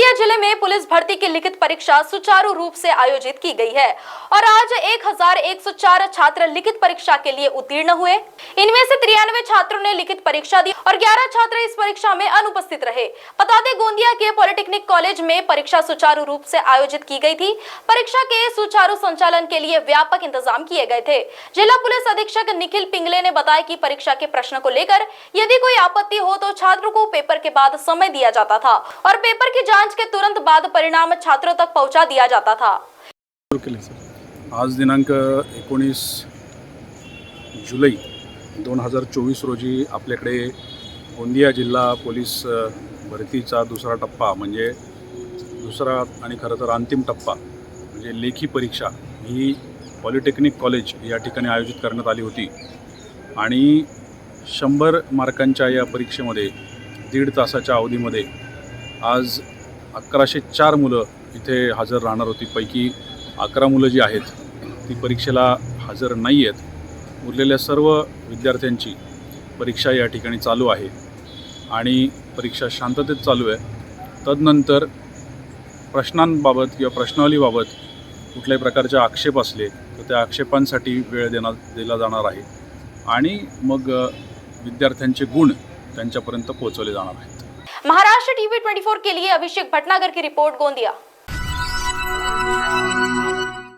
गोंदिया जिले में पुलिस भर्ती की लिखित परीक्षा सुचारू रूप से आयोजित की गई है और आज 1104 छात्र लिखित परीक्षा के लिए उत्तीर्ण हुए। इनमें से 93 छात्रों ने लिखित परीक्षा दी और 11 छात्र इस परीक्षा में अनुपस्थित रहे। बता दें, गोंदिया के पॉलिटेक्निक कॉलेज में परीक्षा सुचारू रूप से आयोजित की गई थी। परीक्षा के सुचारू संचालन के लिए व्यापक इंतजाम किए गए थे। जिला पुलिस अधीक्षक निखिल पिंगले ने बताया कि परीक्षा के प्रश्न को लेकर यदि कोई आपत्ति हो तो छात्रों को पेपर के बाद समय दिया जाता था और पेपर की जांच के तुरंत बाद परिणाम छात्रों तक पहुंचा दिया जाता था। आज दिनांक 19 जुलै 2024 रोजी आपल्याकडे गोंदिया जिल्हा पोलीस भरतीचा दुसरा टप्पा म्हणजे दुसरा आणि खरं तर अंतिम टप्पा म्हणजे लेखी परीक्षा ही पॉलिटेक्निक कॉलेज या ठिकाणी आयोजित करण्यात आली होती आणि 100 मार्कांच्या या परीक्षेमध्ये 1.5 तासाच्या अवधीमध्ये आज 1104 मुलं इथे हजर राहणार होती। पैकी 11 मुलं जी आहेत ती परीक्षेला हजर नाही आहेत। उरलेल्या सर्व विद्यार्थ्यांची परीक्षा या ठिकाणी चालू आहे आणि परीक्षा शांततेत चालू आहे। तदनंतर प्रश्नांबाबत किंवा प्रश्नावलीबाबत कुठल्याही प्रकारचे आक्षेप असले तर त्या आक्षेपांसाठी वेळ दिला जाणार आहे आणि मग विद्यार्थ्यांचे गुण त्यांच्यापर्यंत पोहोचवले जाणार आहेत। महाराष्ट्र टीवी 24 के लिए अभिषेक भटनागर की रिपोर्ट, गोंदिया।